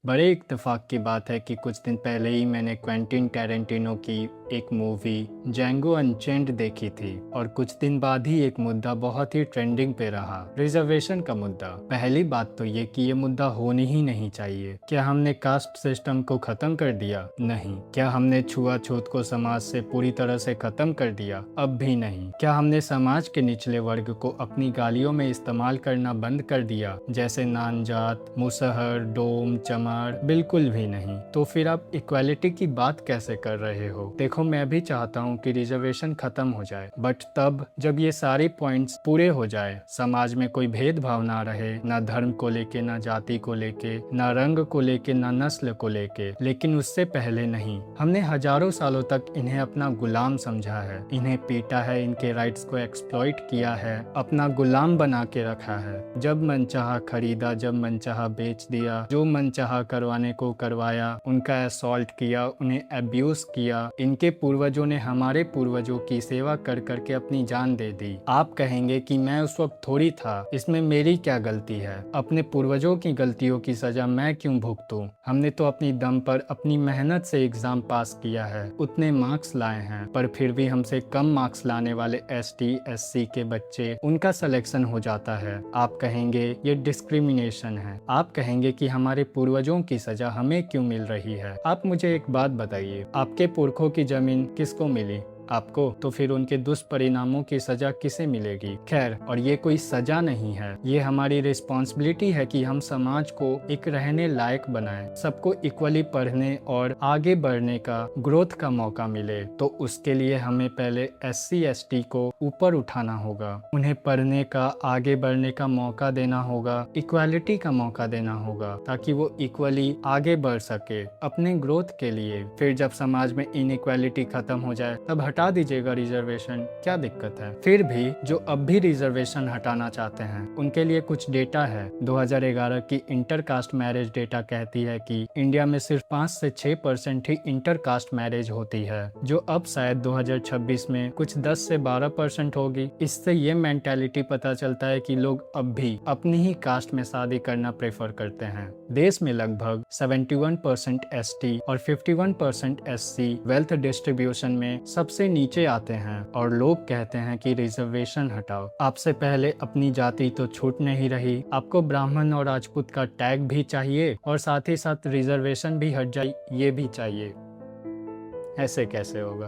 बड़े इत्तेफाक की बात है कि कुछ दिन पहले ही मैंने क्वेंटिन टैरेंटिनो की एक मूवी जैंगो अनचेंड देखी थी और कुछ दिन बाद ही एक मुद्दा बहुत ही ट्रेंडिंग पे रहा, रिजर्वेशन का मुद्दा। पहली बात तो ये कि ये मुद्दा होनी ही नहीं चाहिए। क्या हमने कास्ट सिस्टम को खत्म कर दिया? नहीं। क्या हमने छुआछूत को समाज से पूरी तरह से खत्म कर दिया? अब भी नहीं। क्या हमने समाज के निचले वर्ग को अपनी गालियों में इस्तेमाल करना बंद कर दिया, जैसे नानजात, मुसहर, डोम, चमर? बिल्कुल भी नहीं। तो फिर आप इक्वालिटी की बात कैसे कर रहे हो? देखो, मैं भी चाहता हूँ कि रिजर्वेशन खत्म हो जाए, बट तब जब ये सारे पॉइंट्स पूरे हो जाए, समाज में कोई भेदभाव ना रहे, ना धर्म को लेके, ना जाति को लेके, ना रंग को लेके, ना नस्ल को लेके। लेकिन उससे पहले नहीं। हमने हजारों सालों तक इन्हें अपना गुलाम समझा है, इन्हें पीटा है, इनके राइट्स को एक्सप्लॉइट किया है, अपना गुलाम बना के रखा है। जब मनचाहा खरीदा, जब मनचाहा बेच दिया, जो मनचाहा करवाने को करवाया, उनका असॉल्ट किया, उन्हें अब्यूज किया। इनके पूर्वजों ने हमारे पूर्वजों की सेवा कर करके अपनी जान दे दी। आप कहेंगे कि मैं उस वक्त थोड़ी था, इसमें मेरी क्या गलती है? अपने पूर्वजों की गलतियों की सजा मैं क्यों भुगतूं? हमने तो अपनी दम पर अपनी मेहनत से एग्जाम पास किया है, उतने मार्क्स लाए हैं, पर फिर भी हमसे कम मार्क्स लाने वाले ST SC के बच्चे, उनका सिलेक्शन हो जाता है। आप कहेंगे ये डिस्क्रिमिनेशन है। आप कहेंगे कि हमारे पूर्वजों की सजा हमें क्यों मिल रही है? आप मुझे एक बात बताइए, आपके पुरखों की जमीन किसको मिली? आपको। तो फिर उनके दुष्परिणामों की सजा किसे मिलेगी? खैर, और ये कोई सजा नहीं है, ये हमारी रिस्पॉन्सिबिलिटी है कि हम समाज को एक रहने लायक बनाएं, सबको इक्वली पढ़ने और आगे बढ़ने का, ग्रोथ का मौका मिले। तो उसके लिए हमें पहले SC ST को ऊपर उठाना होगा, उन्हें पढ़ने का, आगे बढ़ने का मौका देना होगा, इक्वालिटी का मौका देना होगा, ताकि वो इक्वली आगे बढ़ सके अपने ग्रोथ के लिए। फिर जब समाज में इनइक्वालिटी खत्म हो जाए, तब हटा दीजिएगा रिजर्वेशन, क्या दिक्कत है? फिर भी जो अब भी रिजर्वेशन हटाना चाहते हैं, उनके लिए कुछ डेटा है। 2011 की इंटरकास्ट मैरिज डेटा कहती है कि इंडिया में सिर्फ 5 से 6% ही इंटरकास्ट मैरिज होती है, जो अब शायद 2026 में कुछ 10 से 12% होगी। इससे ये मेंटालिटी पता चलता है कि लोग अब भी अपनी ही कास्ट में शादी करना प्रेफर करते हैं। देश में लगभग 71% ST और 51% SC वेल्थ डिस्ट्रीब्यूशन में सबसे नीचे आते हैं, और लोग कहते हैं कि रिजर्वेशन हटाओ। आपसे पहले अपनी जाति तो छूट नहीं रही, आपको ब्राह्मण और राजपूत का टैग भी चाहिए, और साथ ही साथ रिजर्वेशन भी हट जाए, ये भी चाहिए। ऐसे कैसे होगा?